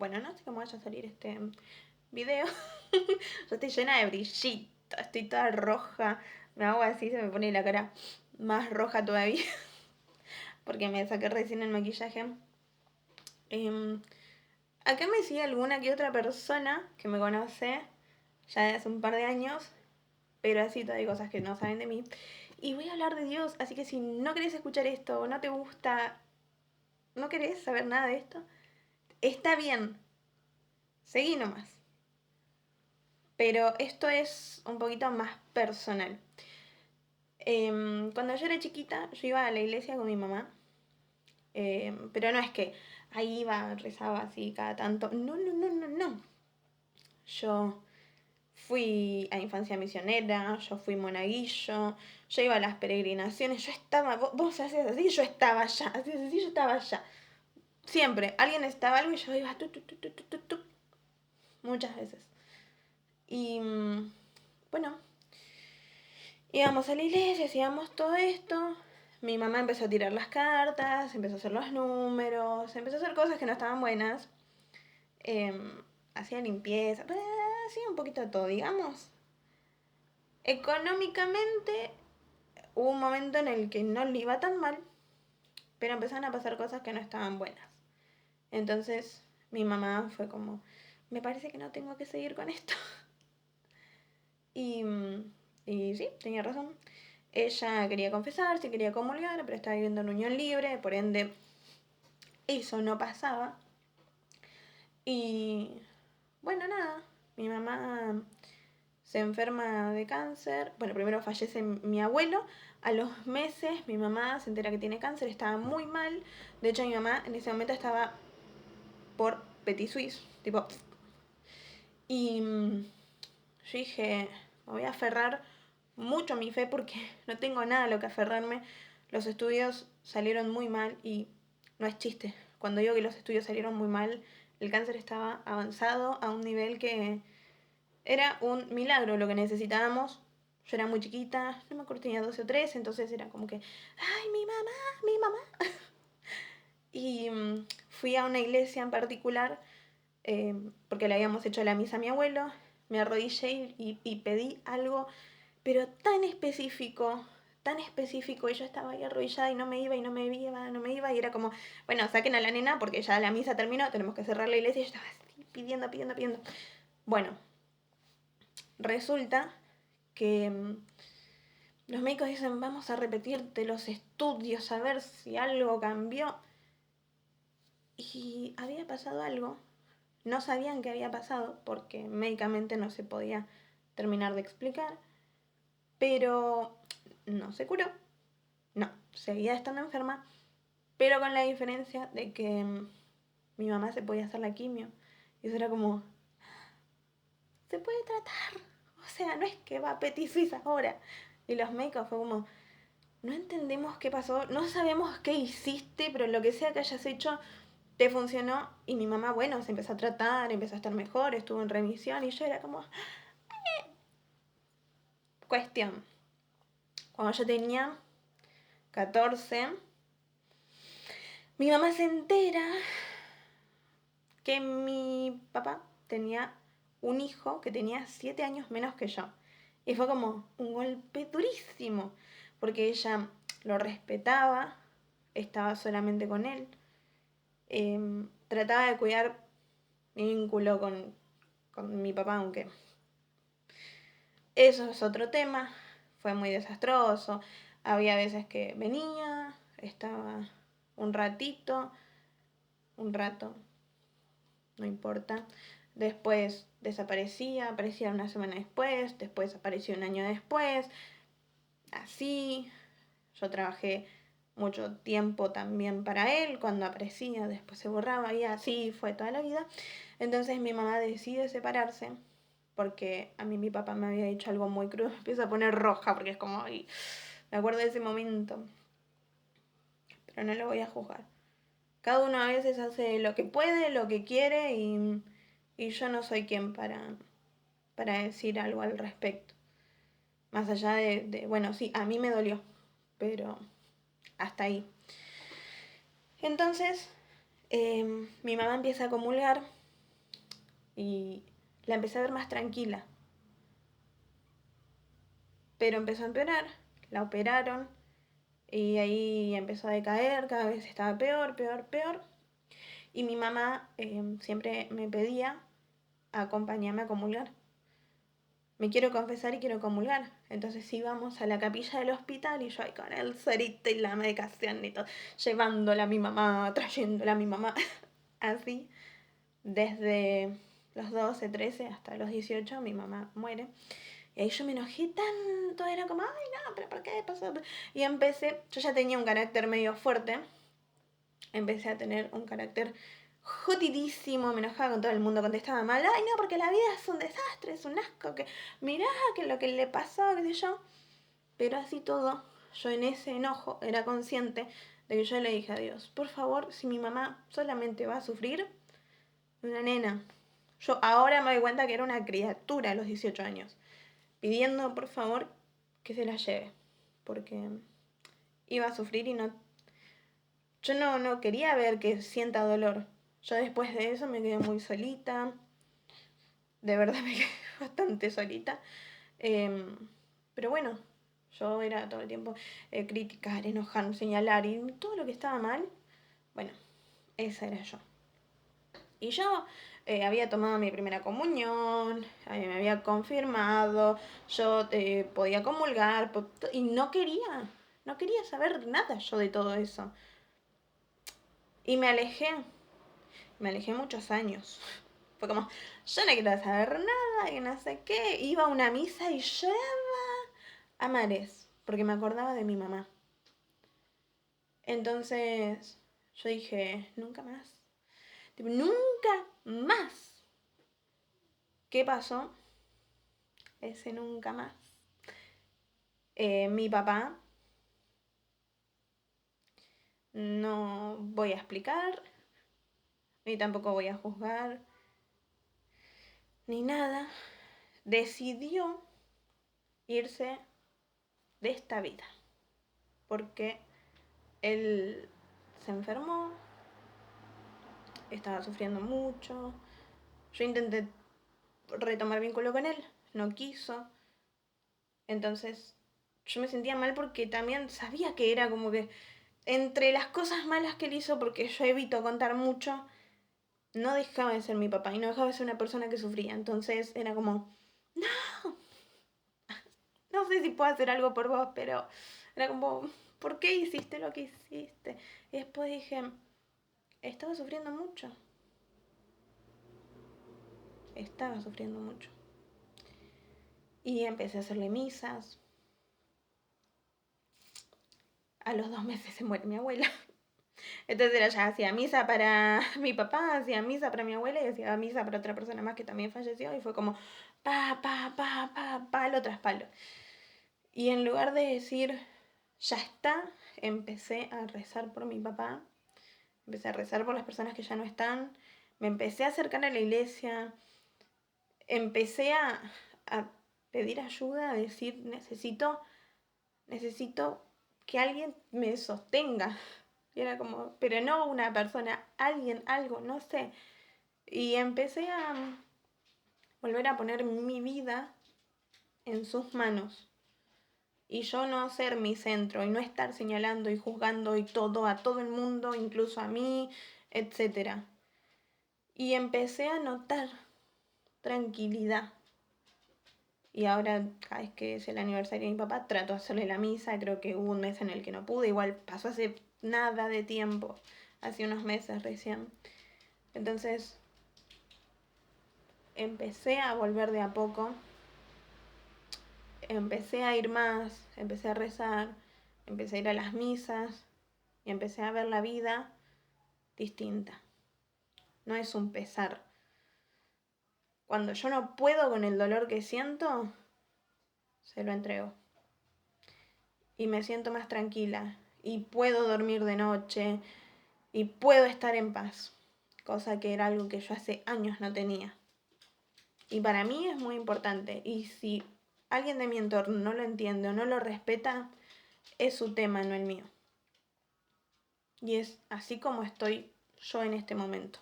Bueno, no sé cómo vaya a salir este video. Yo estoy llena de brillito, estoy toda roja. Me hago así, se me pone la cara más roja todavía. Porque me saqué recién el maquillaje. Acá me sigue alguna que otra persona que me conoce ya de hace un par de años. Pero así todavía hay cosas que no saben de mí. Y voy a hablar de Dios, así que si no querés escuchar esto, o no te gusta, no querés saber nada de esto, está bien. Seguí nomás. Pero esto es un poquito más personal. Cuando yo era chiquita, yo iba a la iglesia con mi mamá. Pero no es que ahí iba, rezaba así cada tanto. No, no, no, no, no. Yo fui a infancia misionera, yo fui monaguillo, yo iba a las peregrinaciones, yo estaba, vos hacías así, yo estaba allá, hacías así, yo estaba allá. Siempre, alguien necesitaba algo y yo iba muchas veces. Y bueno, íbamos a la iglesia, hacíamos todo esto. Mi mamá empezó a tirar las cartas, empezó a hacer los números, empezó a hacer cosas que no estaban buenas. Hacía limpieza, hacía un poquito de todo, digamos. Económicamente hubo un momento en el que no le iba tan mal, pero empezaron a pasar cosas que no estaban buenas. Entonces mi mamá fue como, me parece que no tengo que seguir con esto. Y, y sí, tenía razón. Ella quería confesarse, quería comulgar, pero estaba viviendo en unión libre, por ende eso no pasaba. Y bueno, nada, mi mamá se enferma de cáncer. Bueno, primero fallece mi abuelo. A los meses mi mamá se entera que tiene cáncer, estaba muy mal. De hecho, mi mamá en ese momento estaba por Petit Suisse, tipo. Y yo dije, me voy a aferrar mucho a mi fe porque no tengo nada a lo que aferrarme. Los estudios salieron muy mal y no es chiste. Cuando digo que los estudios salieron muy mal, el cáncer estaba avanzado a un nivel que era un milagro lo que necesitábamos. Yo era muy chiquita, no me acuerdo, tenía 12 o 13, entonces era como que, ¡ay, mi mamá, mi mamá! Y fui a una iglesia en particular, porque le habíamos hecho la misa a mi abuelo, me arrodillé y pedí algo, pero tan específico, y yo estaba ahí arrodillada y no me iba, y no me iba, no me iba, y era como, bueno, saquen a la nena porque ya la misa terminó, tenemos que cerrar la iglesia, y yo estaba así, pidiendo. Bueno, resulta que los médicos dicen, vamos a repetirte los estudios a ver si algo cambió. Y había pasado algo. No sabían qué había pasado porque médicamente no se podía terminar de explicar. Pero no se curó. No, seguía estando enferma. Pero con la diferencia de que mi mamá se podía hacer la quimio. Y eso era como, se puede tratar. O sea, no es que va a Petit Suisse ahora. Y los médicos fue como, no entendemos qué pasó, no sabemos qué hiciste, pero lo que sea que hayas hecho te funcionó. Y mi mamá, bueno, se empezó a tratar, empezó a estar mejor, estuvo en remisión y yo era como... Cuestión. Cuando yo tenía 14, mi mamá se entera que mi papá tenía un hijo que tenía 7 años menos que yo. Y fue como un golpe durísimo, porque ella lo respetaba, estaba solamente con él, trataba de cuidar mi vínculo con mi papá, aunque eso es otro tema, fue muy desastroso. Había veces que venía, estaba un ratito, un rato, no importa. Después desaparecía, aparecía una semana después apareció un año después, así. Yo trabajé mucho tiempo también para él, cuando aparecía, después se borraba y así fue toda la vida. Entonces mi mamá decide separarse porque a mí mi papá me había dicho algo muy crudo, me empiezo a poner roja porque es como, ay, me acuerdo de ese momento, pero no lo voy a juzgar. Cada uno a veces hace lo que puede, lo que quiere y yo no soy quien para decir algo al respecto. Más allá bueno, sí, a mí me dolió, pero hasta ahí. Entonces, mi mamá empieza a comulgar y la empecé a ver más tranquila. Pero empezó a empeorar, la operaron y ahí empezó a decaer, cada vez estaba peor, peor, peor. Y mi mamá siempre me pedía acompañarme a comulgar. Me quiero confesar y quiero comulgar. Entonces íbamos a la capilla del hospital y yo ahí con el cerito y la medicación y todo, llevándola a mi mamá, trayéndola a mi mamá. Así, desde los 12, 13 hasta los 18 mi mamá muere. Y ahí yo me enojé tanto, era como, ay no, pero ¿por qué pasó? Y empecé, yo ya tenía un carácter medio fuerte, empecé a tener un carácter jodidísimo, me enojaba con todo el mundo, contestaba mal, ay no, porque la vida es un desastre, es un asco, que mirá que lo que le pasó, qué sé yo. Pero así todo, yo en ese enojo era consciente de que yo le dije a Dios, por favor, si mi mamá solamente va a sufrir, una nena. Yo ahora me doy cuenta que era una criatura a los 18 años, pidiendo por favor que se la lleve, porque iba a sufrir y no, yo no quería ver que sienta dolor. Yo después de eso me quedé muy solita, de verdad me quedé bastante solita. Pero bueno, yo era todo el tiempo criticar, enojar, señalar y todo lo que estaba mal, bueno, esa era yo. Y yo había tomado mi primera comunión, me había confirmado, yo podía comulgar y no quería saber nada yo de todo eso. Y me alejé muchos años. Fue como, yo no quiero saber nada, que no sé qué. Iba a una misa y lloraba a mares, porque me acordaba de mi mamá. Entonces yo dije, nunca más. Tipo, nunca más. ¿Qué pasó? Ese nunca más. Mi papá, no voy a explicar, ni tampoco voy a juzgar, ni nada, decidió irse de esta vida. Porque él se enfermó, estaba sufriendo mucho. Yo intenté retomar vínculo con él, no quiso. Entonces yo me sentía mal porque también sabía que era como que entre las cosas malas que él hizo, porque yo evito contar mucho, no dejaba de ser mi papá y no dejaba de ser una persona que sufría. Entonces era como, no, no sé si puedo hacer algo por vos, pero era como, ¿por qué hiciste lo que hiciste? Y después dije, estaba sufriendo mucho. Estaba sufriendo mucho. Y empecé a hacerle misas. A los 2 meses se muere mi abuela. Entonces era ya hacía misa para mi papá, hacía misa para mi abuela y hacía misa para otra persona más que también falleció. Y fue como palo tras palo. Y en lugar de decir, ya está, empecé a rezar por mi papá. Empecé a rezar por las personas que ya no están. Me empecé a acercar a la iglesia. Empecé a pedir ayuda, a decir, necesito que alguien me sostenga. Y era como, pero no una persona, alguien, algo, no sé. Y empecé a volver a poner mi vida en sus manos. Y yo no ser mi centro y no estar señalando y juzgando y todo a todo el mundo, incluso a mí, etc. Y empecé a notar tranquilidad. Y ahora, cada vez que es el aniversario de mi papá, trato de hacerle la misa. Creo que hubo un mes en el que no pude. Igual pasó hace nada de tiempo. Hace unos meses recién. Entonces, empecé a volver de a poco. Empecé a ir más. Empecé a rezar. Empecé a ir a las misas. Y empecé a ver la vida distinta. No es un pesar. Cuando yo no puedo con el dolor que siento, se lo entrego. Y me siento más tranquila. Y puedo dormir de noche. Y puedo estar en paz. Cosa que era algo que yo hace años no tenía. Y para mí es muy importante. Y si alguien de mi entorno no lo entiende o no lo respeta, es su tema, no el mío. Y es así como estoy yo en este momento.